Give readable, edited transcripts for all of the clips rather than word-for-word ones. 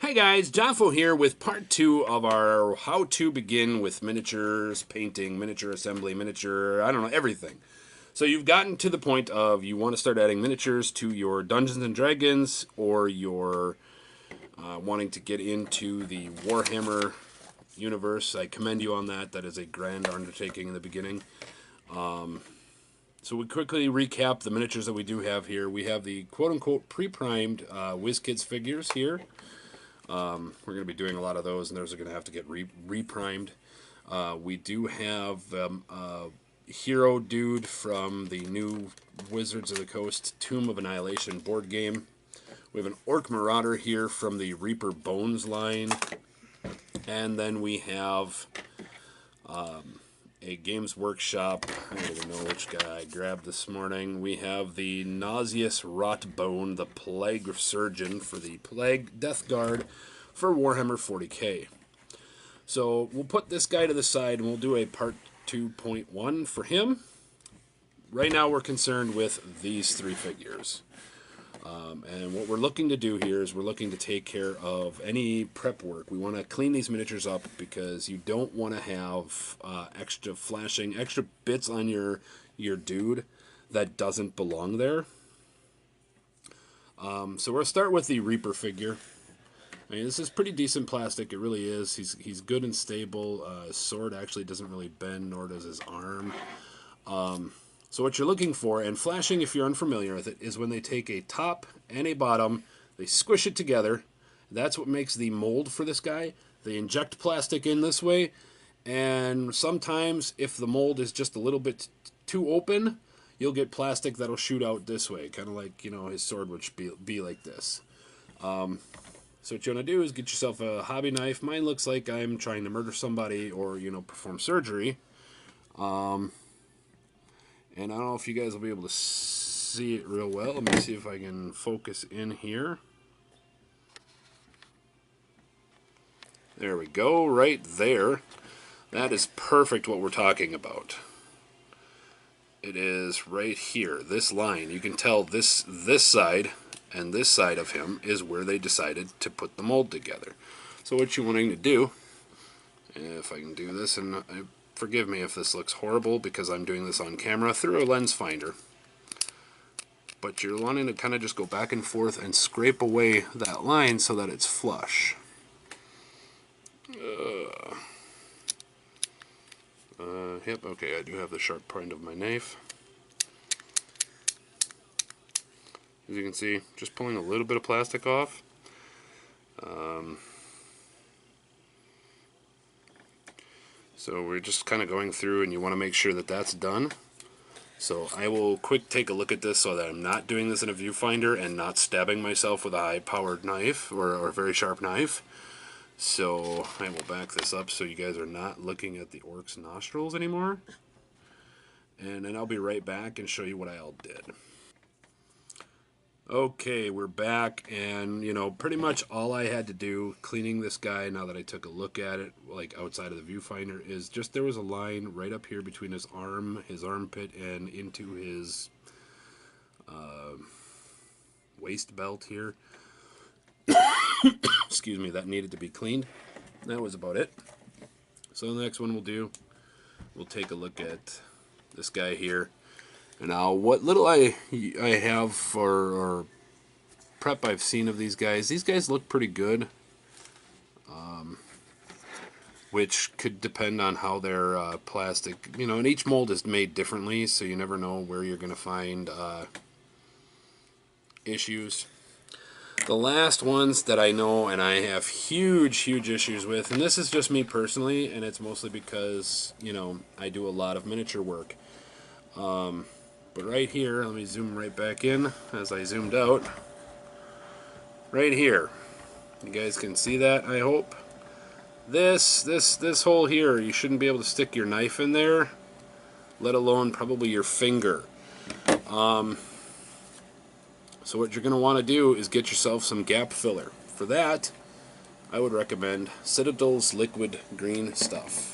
Hey guys, Jafo here with part 2 of our how to begin with miniatures, painting, miniature assembly, miniature, I don't know, everything. So you've gotten to the point of you want to start adding miniatures to your Dungeons and Dragons, or you're wanting to get into the Warhammer universe. I commend you on that. That is a grand undertaking in the beginning. So we quickly recap the miniatures that we do have here. We have the quote-unquote pre-primed WizKids figures here. We're going to be doing a lot of those, and those are going to have to get re-primed. We do have Hero Dude from the new Wizards of the Coast Tomb of Annihilation board game. We have an Orc Marauder here from the Reaper Bones line. And then we have a Games Workshop. I don't even know which guy I grabbed this morning. We have the Nauseous Rot Bone, the Plague Surgeon for the Plague Death Guard for Warhammer 40k. So we'll put this guy to the side and we'll do a part 2.1 for him. Right now we're concerned with these three figures. And what we're looking to do here is we're looking to take care of any prep work. We want to clean these miniatures up because you don't want to have extra flashing, extra bits on your dude that doesn't belong there. So we'll start with the Reaper figure. I mean, this is pretty decent plastic. It really is. He's good and stable. His sword actually doesn't really bend, nor does his arm. So what you're looking for, and flashing, if you're unfamiliar with it, is when they take a top and a bottom, they squish it together. That's what makes the mold for this guy. They inject plastic in this way, and sometimes if the mold is just a little bit too open, you'll get plastic that'll shoot out this way, kind of like, you know, his sword would be like this. So what you want to do is get yourself a hobby knife. Mine looks like I'm trying to murder somebody or, you know, perform surgery. And I don't know if you guys will be able to see it real well. Let me see if I can focus in here. There we go, right there. That is perfect what we're talking about. It is right here, this line. You can tell this side and this side of him is where they decided to put the mold together. So what you're wanting to do, if I can do this, and forgive me if this looks horrible because I'm doing this on camera through a lens finder, but you're wanting to kind of just go back and forth and scrape away that line so that it's flush. Yep, okay, I do have the sharp point of my knife. As you can see, just pulling a little bit of plastic off. So we're just kind of going through, and you want to make sure that that's done. So I will take a look at this so that I'm not doing this in a viewfinder and not stabbing myself with a high-powered knife or a very sharp knife. So I will back this up so you guys are not looking at the orc's nostrils anymore. And then I'll be right back and show you what I all did. Okay, we're back, and you know, pretty much all I had to do cleaning this guy, now that I took a look at it, like outside of the viewfinder, is just there was a line right up here between his arm, his armpit, and into his waist belt here. Excuse me, that needed to be cleaned. That was about it. So the next one we'll take a look at this guy here. And now, what little I have or prep I've seen of these guys look pretty good. Which could depend on how their plastic, you know, and each mold is made differently, so you never know where you're going to find issues. The last ones that I know and I have huge issues with, and this is just me personally, and it's mostly because, you know, I do a lot of miniature work. But right here, let me zoom right back in as I zoomed out. Right here. You guys can see that, I hope. This hole here, you shouldn't be able to stick your knife in there, let alone probably your finger. So what you're going to want to do is get yourself some gap filler. For that, I would recommend Citadel's liquid green stuff.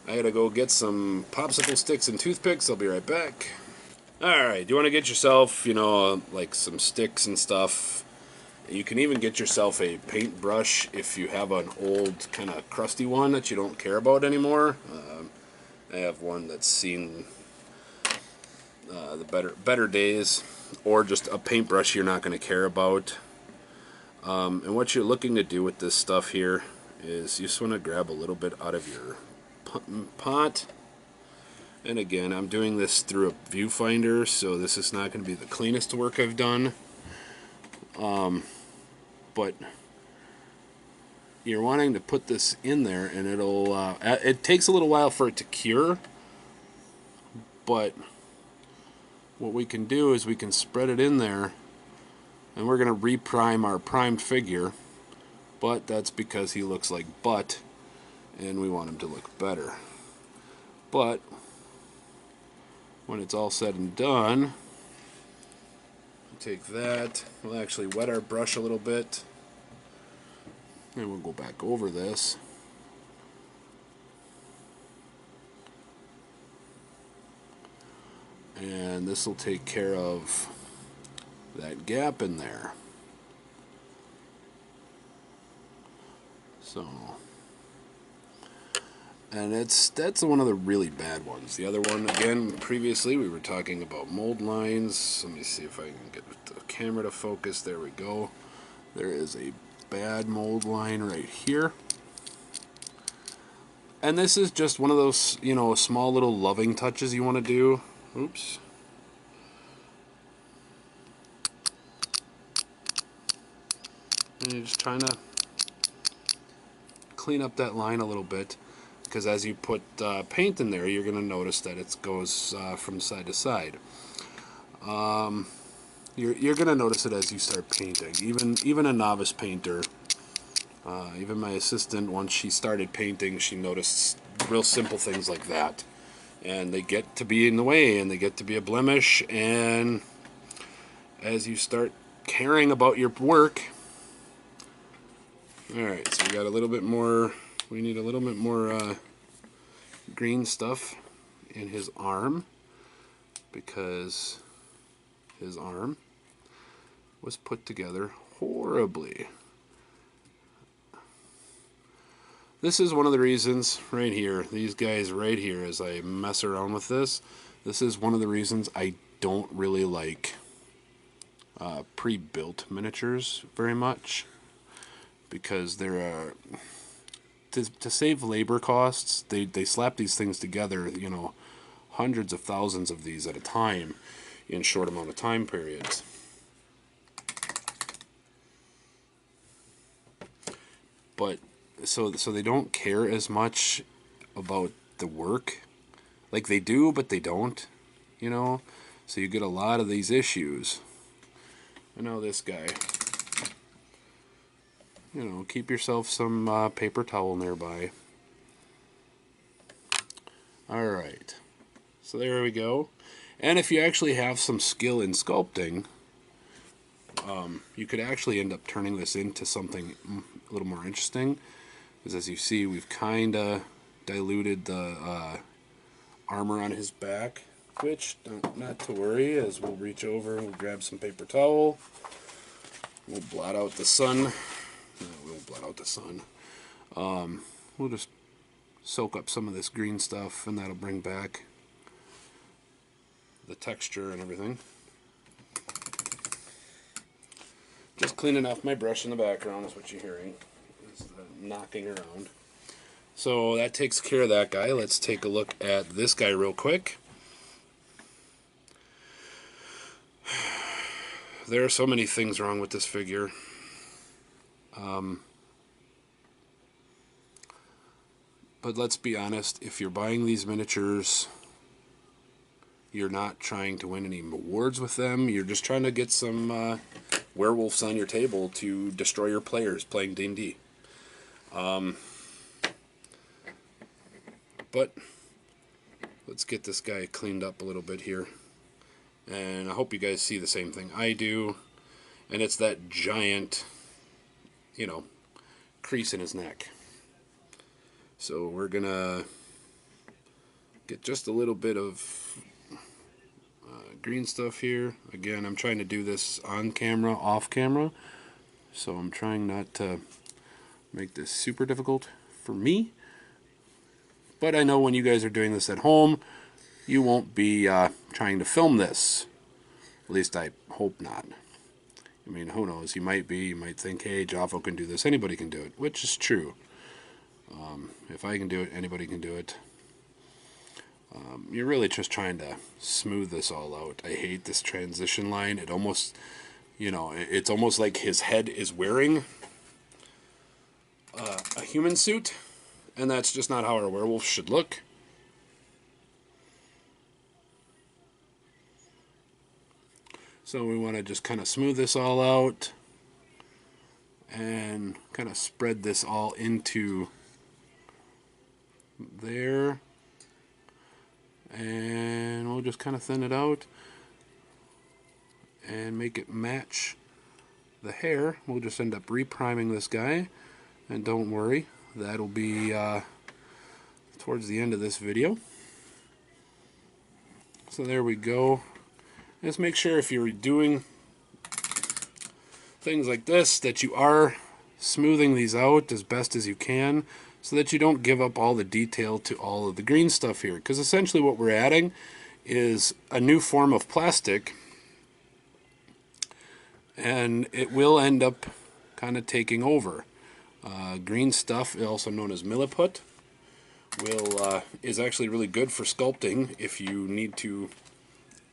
I gotta go get some popsicle sticks and toothpicks. I'll be right back. Alright, do you want to get yourself, like some sticks and stuff? You can even get yourself a paintbrush if you have an old kind of crusty one that you don't care about anymore. I have one that's seen the better days, or just a paintbrush you're not going to care about. And what you're looking to do with this stuff here is you just want to grab a little bit out of your pot. And again, I'm doing this through a viewfinder, so this is not going to be the cleanest work I've done. But you're wanting to put this in there, and it takes a little while for it to cure, but what we can do is we can spread it in there, and we're going to reprime our primed figure, but that's because he looks like butt, and we want him to look better. But when it's all said and done, take that, we'll actually wet our brush a little bit, and we'll go back over this. And this will take care of that gap in there. So, and that's one of the really bad ones. The other one, again, previously we were talking about mold lines. Let me see if I can get the camera to focus. There we go. There is a bad mold line right here. And this is just one of those, small little loving touches you want to do. Oops. And you're just trying to clean up that line a little bit, because as you put paint in there, you're going to notice that it goes from side to side. You're going to notice it as you start painting. Even a novice painter, even my assistant, once she started painting, she noticed real simple things like that. And they get to be in the way, and they get to be a blemish, and as you start caring about your work... Alright, so we got a little bit more, we need a little bit more green stuff in his arm, because his arm was put together horribly. This is one of the reasons right here, these guys right here, as I mess around with this is one of the reasons I don't really like pre-built miniatures very much, because they're to save labor costs, they slap these things together, hundreds of thousands of these at a time in short amount of time periods. But so they don't care as much about the work. Like, they do, but they don't, so you get a lot of these issues. I know this guy. Keep yourself some paper towel nearby. Alright, so there we go. And if you actually have some skill in sculpting, you could actually end up turning this into something a little more interesting, because as you see, we've kind of diluted the armor on his back, which, not to worry, as we'll reach over and we'll grab some paper towel, we'll blot out the sun. No, we won't blot out the sun. We'll just soak up some of this green stuff, and that'll bring back the texture and everything. Just cleaning off my brush in the background is what you're hearing. It's the knocking around. So that takes care of that guy. Let's take a look at this guy real quick. There are so many things wrong with this figure. But let's be honest, if you're buying these miniatures, you're not trying to win any awards with them. You're just trying to get some werewolves on your table to destroy your players playing D&D. But let's get this guy cleaned up a little bit here. And I hope you guys see the same thing I do. And it's that giant, crease in his neck. So we're gonna get just a little bit of green stuff here. Again, I'm trying to do this on camera, off camera, so I'm trying not to make this super difficult for me. But I know when you guys are doing this at home, you won't be trying to film this. At least I hope not. I mean, who knows? You might be. You might think, hey, Jafo can do this. Anybody can do it, which is true. If I can do it, anybody can do it. You're really just trying to smooth this all out. I hate this transition line. It almost, you know, it's almost like his head is wearing a human suit, and that's just not how our werewolf should look. So we want to just kind of smooth this all out and kind of spread this all into there. And we'll just kind of thin it out and make it match the hair. We'll just end up repriming this guy, and don't worry, that'll be towards the end of this video. So there we go. Just make sure if you're doing things like this that you are smoothing these out as best as you can, so that you don't give up all the detail to all of the green stuff here. Because essentially what we're adding is a new form of plastic, and it will end up kind of taking over. Green stuff, also known as milliput, is actually really good for sculpting if you need to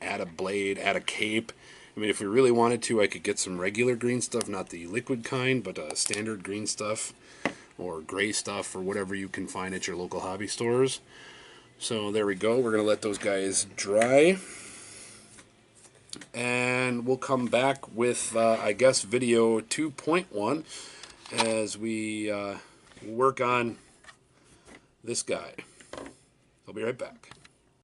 add a blade, add a cape. I mean, if we really wanted to, I could get some regular green stuff, not the liquid kind, but standard green stuff or gray stuff or whatever you can find at your local hobby stores. So there we go. We're going to let those guys dry. And we'll come back with, I guess, video 2.1 as we work on this guy. I'll be right back.